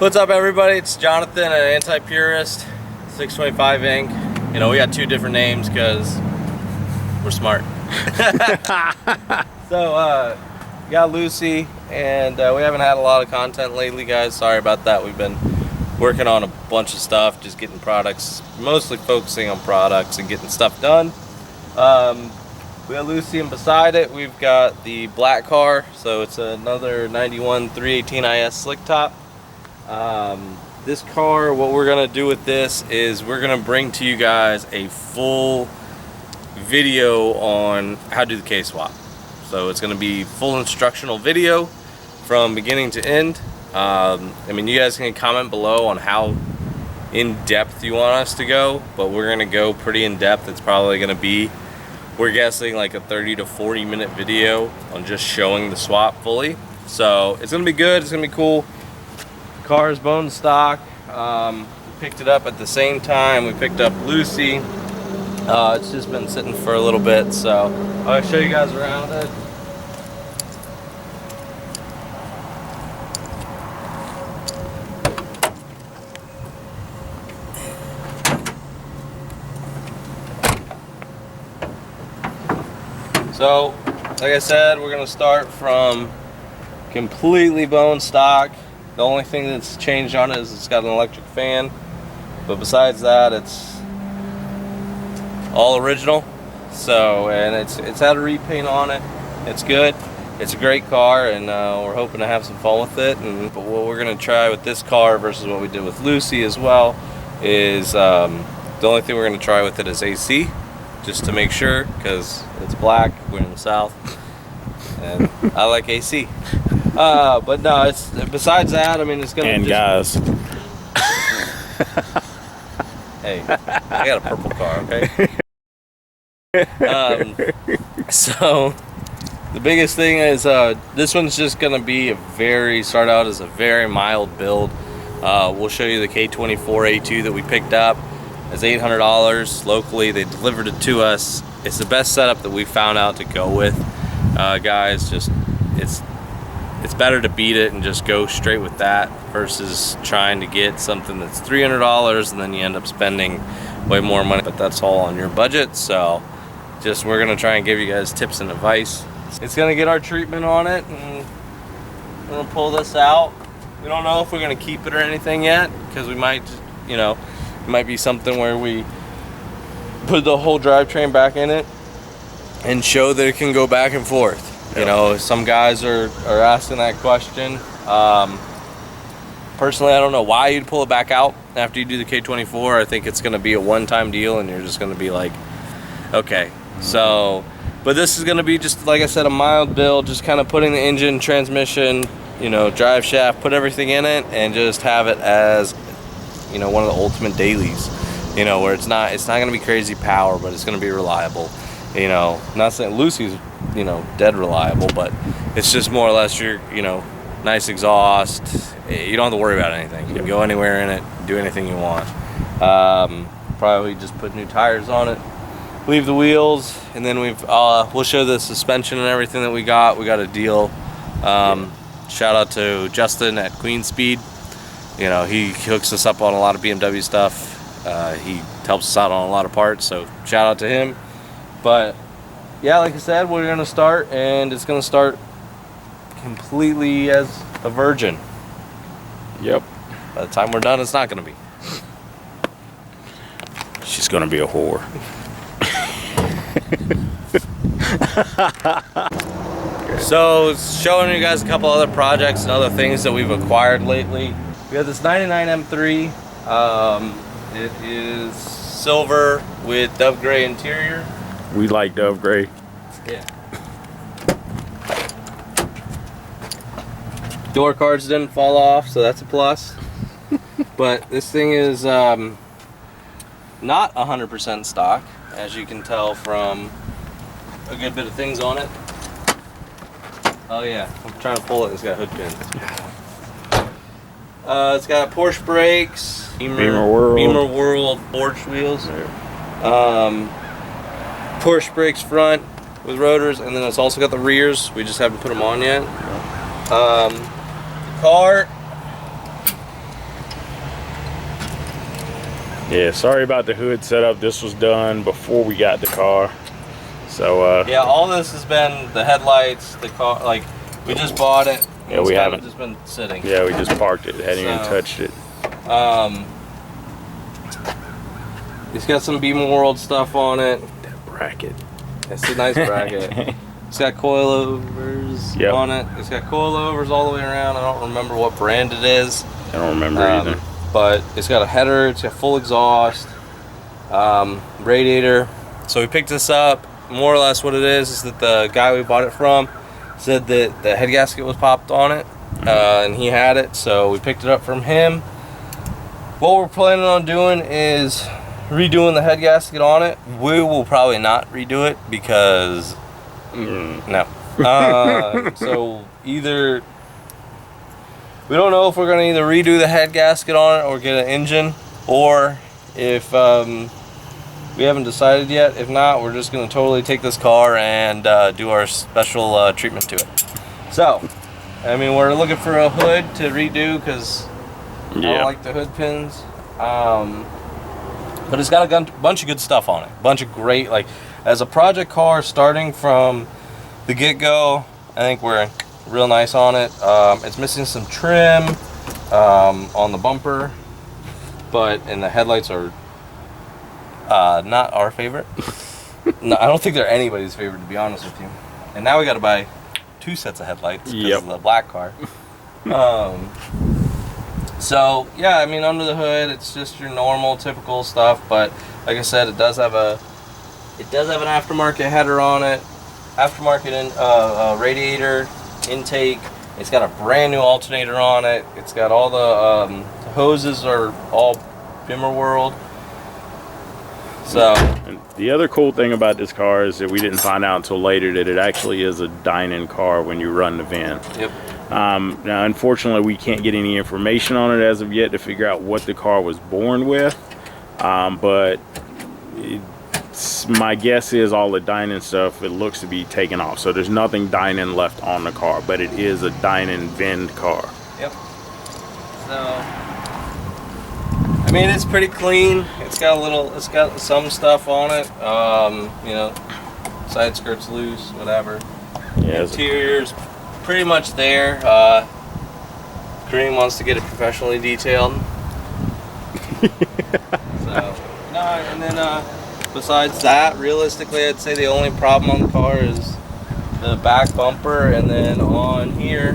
What's up, everybody? It's Jonathan at Anti-Purist 625 Inc. You know, we got two different names because we're smart. So, we got Lucy, and we haven't had a lot of content lately, guys. Sorry about that. We've been working on a bunch of stuff, just getting products, mostly focusing on products and getting stuff done. We got Lucy, and beside it, we've got the black car. So it's another 91 318 IS slick top. This car, what we're gonna do with this is we're gonna bring to you guys a full video on how to do the K-swap. So it's gonna be full instructional video from beginning to end. I mean, you guys can comment below on how in depth you want us to go, but we're gonna go pretty in depth. It's probably gonna be, we're guessing, like a 30 to 40 minute video on just showing the swap fully. So it's gonna be good, it's gonna be cool. Car is bone stock. We picked it up at the same time we picked up Lucy. It's just been sitting for a little bit, so I'll show you guys around it. So, like I said, we're gonna start from completely bone stock. The only thing that's changed on it is it's got an electric fan, but besides that, it's all original. So, and it's had a repaint on it. It's good. It's a great car, and we're hoping to have some fun with it. But what we're gonna try with this car versus what we did with Lucy as well is the only thing we're gonna try with it is AC, just to make sure, because it's black. We're in the South, and I like AC. But no, it's besides that. I mean, it's gonna. And just, guys, hey, I got a purple car, okay? So the biggest thing is this one's just gonna be start out as a very mild build. We'll show you the K24A2 that we picked up. It's $800 locally. They delivered it to us. It's the best setup that we found out to go with, guys. Just it's better to beat it and just go straight with that versus trying to get something that's $300 and then you end up spending way more money. But that's all on your budget. So we're gonna try and give you guys tips and advice. It's gonna get our treatment on it, and we're gonna pull this out. We don't know if we're gonna keep it or anything yet, because we might, you know, it might be something where we put the whole drivetrain back in it and show that it can go back and forth. You know, some guys are asking that question. Personally, I don't know why you'd pull it back out after you do the K24. I think it's going to be a one-time deal, and you're just going to be like, okay. So, but this is going to be just, like I said, a mild build, just kind of putting the engine, transmission, you know, drive shaft, put everything in it, and just have it as, you know, one of the ultimate dailies. You know, where it's not going to be crazy power, but it's going to be reliable. You know, not saying Lucy's, you know, dead reliable, but it's just more or less your, you know, nice exhaust. You don't have to worry about anything. You can go anywhere in it, do anything you want. Probably just put new tires on it, leave the wheels, and then we'll show the suspension and everything that we got. We got a deal. Shout out to Justin at Queen Speed. You know, he hooks us up on a lot of BMW stuff. He helps us out on a lot of parts, so shout out to him. But yeah, like I said, we're gonna start, and it's gonna start completely as a virgin. yep, By the time we're done, it's not gonna be. she's gonna be a whore. So showing you guys a couple other projects and other things that we've acquired lately. We have this 99 M3. It is silver with dove gray interior. We like Dove Gray. Yeah. Door cards didn't fall off, so that's a plus. But this thing is not 100% stock, as you can tell from a good bit of things on it. Oh yeah, I'm trying to pull it. It's got hood pins. It's got Porsche brakes, Beamer World Porsche wheels. Porsche brakes front with rotors, and then it's also got the rears. We just haven't put them on yet. Car Yeah, sorry about the hood setup. This was done before we got the car. So yeah, all this has been the headlights, the car. Like we just bought it. Yeah, we haven't just been sitting. Yeah, we just parked it. Hadn't even touched it. It's got some Beamer World stuff on it. That bracket. It's a nice bracket. It's got coilovers on it. It's got coilovers all the way around. I don't remember what brand it is. I don't remember either. But it's got a header. It's got full exhaust, radiator. So we picked this up. More or less, what it is that the guy we bought it from said that the head gasket was popped on it, and he had it. So we picked it up from him. What we're planning on doing is redoing the head gasket on it. We will probably not redo it because no. So either we don't know if we're gonna either redo the head gasket on it or get an engine, or if we haven't decided yet. If not, we're just gonna totally take this car and do our special treatment to it. So, I mean, we're looking for a hood to redo because I don't like the hood pins. But it's got a bunch of good stuff on it. Bunch of great, like, as a project car starting from the get-go, I think we're real nice on it. It's missing some trim on the bumper, and the headlights are not our favorite. No, I don't think they're anybody's favorite, to be honest with you. And now we got to buy 2 sets of headlights because of the black car. So yeah, I mean, under the hood, it's just your normal, typical stuff. But like I said, it does have an aftermarket header on it, aftermarket radiator, intake. It's got a brand new alternator on it. It's got all the hoses are all Beamer World. So and the other cool thing about this car is that we didn't find out until later that it actually is a dine-in car when you run the vent. Yep. Now, unfortunately, we can't get any information on it as of yet to figure out what the car was born with. But my guess is all the dine-in stuff, it looks to be taken off. So there's nothing dine-in left on the car, but it is a dine-in vend car. Yep. So, I mean, it's pretty clean. It's got some stuff on it. You know, side skirts loose, whatever. Yeah. Interior's pretty much there. Kareem wants to get it professionally detailed. So, no, and then besides that, realistically, I'd say the only problem on the car is the back bumper, and then on here.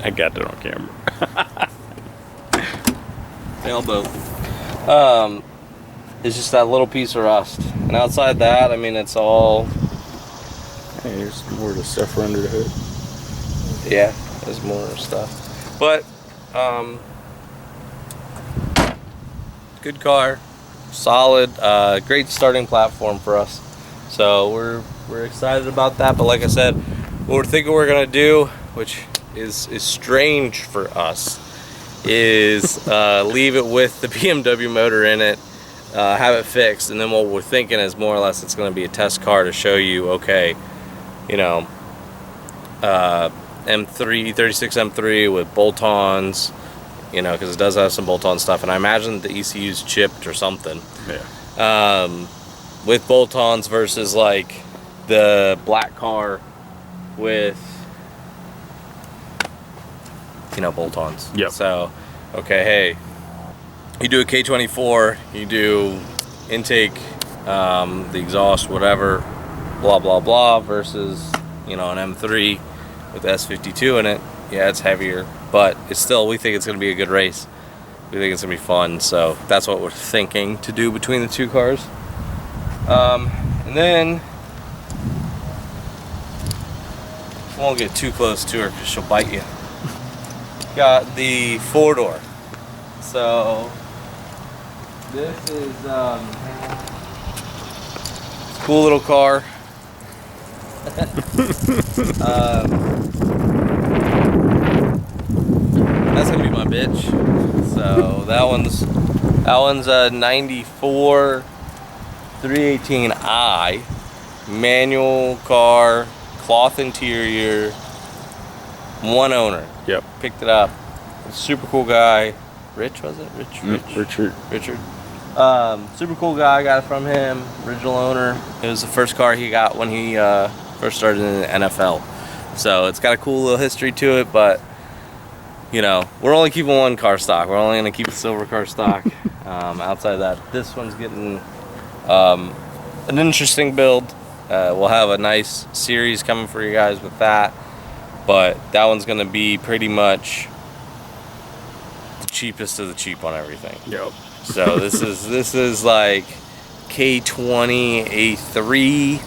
I got that on camera. Elbow. It's just that little piece of rust, and outside that, I mean, it's all. Hey, there's more of the stuff under the hood. Yeah, there's more stuff, but good car, solid, great starting platform for us. So we're excited about that. But like I said, what we're thinking we're gonna do, which is strange for us, is leave it with the BMW motor in it, have it fixed, and then what we're thinking is more or less it's going to be a test car to show you, okay, you know, M3 36 M3 with bolt-ons, you know, because it does have some bolt-on stuff, and I imagine the ECU's chipped or something. Yeah. With bolt-ons versus like the black car with, you know, bolt-ons. Yep. So, okay, hey, you do a K24, you do intake, the exhaust, whatever, blah blah blah, versus, you know, an M3 with S52 in it. Yeah, it's heavier, but it's still, we think it's going to be a good race. We think it's going to be fun, so that's what we're thinking to do between the two cars. And then won't get too close to her because she'll bite you. Got the 4-door. So this is it's a cool little car. That's gonna be my bitch. So that one's a 94 318i manual car, cloth interior, one owner. Yep. Picked it up super cool guy. Rich, was it? Richard. Super cool guy. I got it from him. Original owner. It was the first car he got when he first started in the NFL. So it's got a cool little history to it, but you know, we're only keeping one car stock. We're only going to keep the silver car stock. Outside of that, this one's getting an interesting build. We'll have a nice series coming for you guys with that, but that one's going to be pretty much the cheapest of the cheap on everything. Yep. So this is like K20 A3.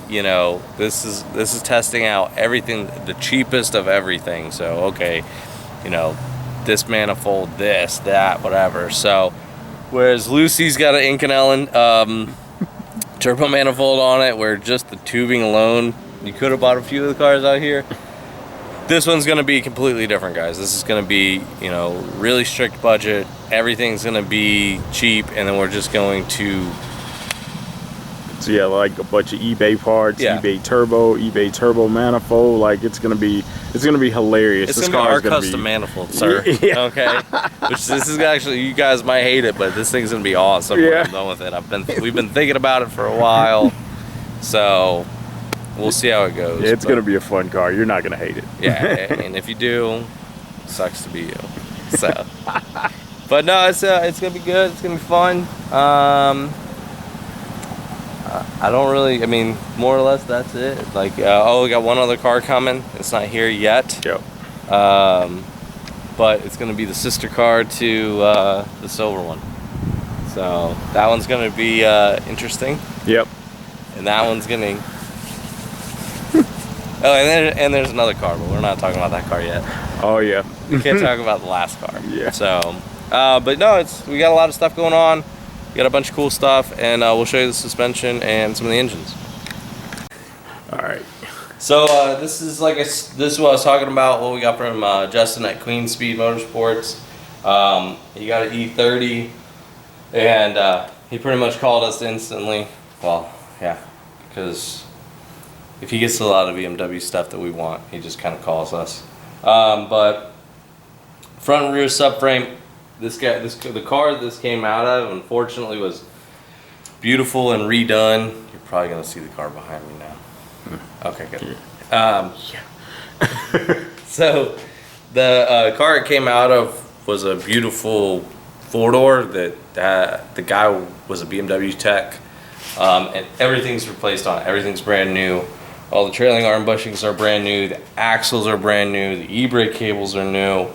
You know, this is testing out everything, the cheapest of everything. So okay, you know, this manifold, this, that, whatever. So whereas Lucy's got an Inconel turbo manifold on it, where just the tubing alone, you could have bought a few of the cars out here. This one's going to be completely different, guys. This is going to be, you know, really strict budget. Everything's going to be cheap, and then we're just going to... So yeah, like a bunch of eBay parts, Yeah. eBay turbo manifold. Like it's gonna be hilarious. It's This going to be car our is gonna custom be, manifold, sir. Yeah. Okay? Which this is actually, you guys might hate it, but this thing's going to be awesome when Yeah. I'm done with it. We've been thinking about it for a while, so we'll see how it goes. It's but- gonna be a fun car. You're not gonna hate it. Yeah, and if you do, sucks to be you. So, but no, it's gonna be good. It's gonna be fun. I don't really. I mean, more or less, that's it. Like, oh, we got one other car coming. It's not here yet. Yep. But it's gonna be the sister car to the silver one. So that one's gonna be interesting, Yep. and that one's gonna. Oh, and there's another car, but we're not talking about that car yet. Oh yeah. We can't talk about the last car. Yeah. So, but no, we got a lot of stuff going on. We got a bunch of cool stuff, and we'll show you the suspension and some of the engines. All right. So this is this is what I was talking about. What we got from Justin at Queen Speed Motorsports. He got an E30, and he pretty much called us instantly. Well, yeah, because if he gets a lot of BMW stuff that we want, he just kind of calls us. But front and rear subframe. The car this came out of, unfortunately, was beautiful and redone. You're probably gonna see the car behind me now. Okay, good. So the car it came out of was a beautiful four-door that the guy was a BMW tech, and everything's replaced on it. Everything's brand new. All the trailing arm bushings are brand new. The axles are brand new. The e-brake cables are new.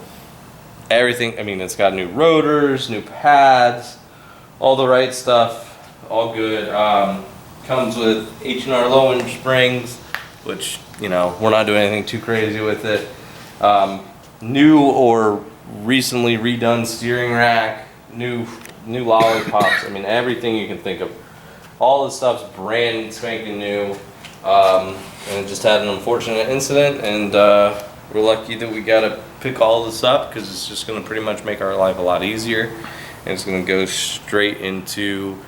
Everything, I mean, it's got new rotors, new pads, all the right stuff, all good. Comes with H&R low-end springs, which, you know, we're not doing anything too crazy with it. New or recently redone steering rack, new lollipops. I mean, everything you can think of. All this stuff's brand spanking new. And it just had an unfortunate incident, and we're lucky that we got to pick all this up, because it's just going to pretty much make our life a lot easier, and it's going to go straight into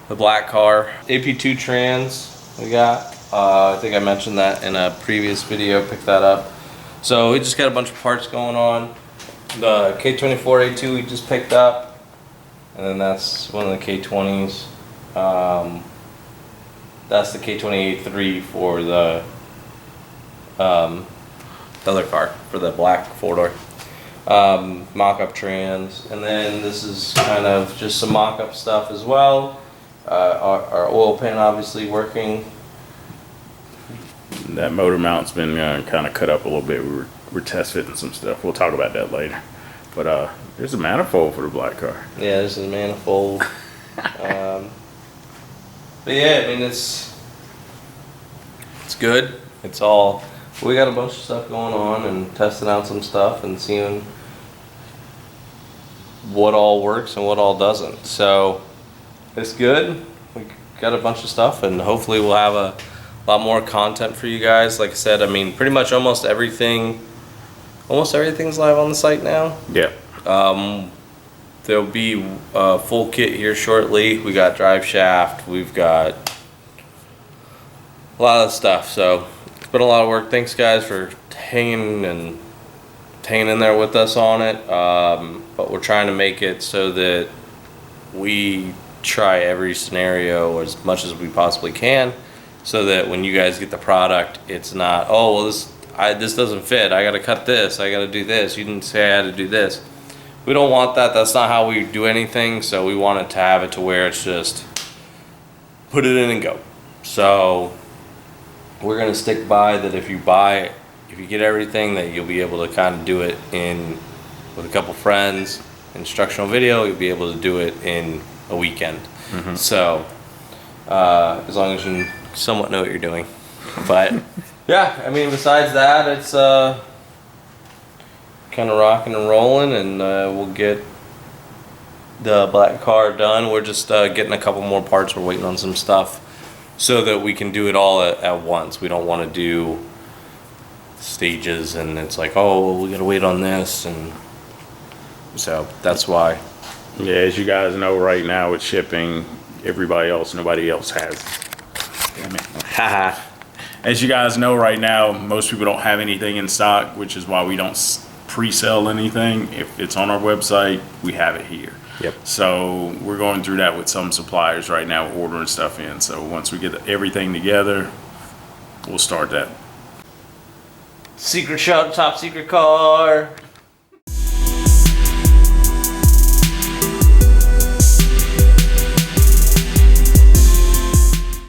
the black car. AP2 trans we got. I think I mentioned that in a previous video. Picked that up. So we just got a bunch of parts going on. The K24 A2 we just picked up, and then that's one of the K20s. That's the K20 A3 for the other car, for the black four-door. Mock-up trans, and then this is kind of just some mock-up stuff as well. Our oil pan obviously working. That motor mount's been kind of cut up a little bit. We're test fitting some stuff. We'll talk about that later. But there's a manifold for the black car. Yeah, this is a manifold. But yeah, I mean, it's good. It's all, we got a bunch of stuff going on and testing out some stuff and seeing what all works and what all doesn't. So it's good. We got a bunch of stuff, and hopefully we'll have a lot more content for you guys. Like I said, I mean, pretty much almost everything's live on the site now. Yeah. There'll be a full kit here shortly. We got drive shaft. We've got a lot of stuff. So it's been a lot of work. Thanks, guys, for hanging and hanging in there with us on it, but we're trying to make it so that we try every scenario as much as we possibly can, so that when you guys get the product, it's not, oh well, this doesn't fit, I gotta cut this, I gotta do this, you didn't say I had to do this. We don't want that. That's not how we do anything. So we want it to have it to where it's just put it in and go. So we're gonna stick by that. If you get everything, that you'll be able to kind of do it in with a couple friends, instructional video. You'll be able to do it in a weekend. So as long as you somewhat know what you're doing. But yeah, I mean, besides that, it's kind of rocking and rolling, and we'll get the black car done. We're just getting a couple more parts. We're waiting on some stuff so that we can do it all at once. We don't want to do stages and it's like, oh well, we gotta wait on this, and so that's why. Yeah, as you guys know, right now with shipping, nobody else has. Damn it. Haha. As you guys know right now, most people don't have anything in stock, which is why we don't pre-sell anything. If it's on our website, we have it here. Yep. So we're going through that with some suppliers right now, ordering stuff in. So once we get everything together, we'll start that. Secret shout, top secret car.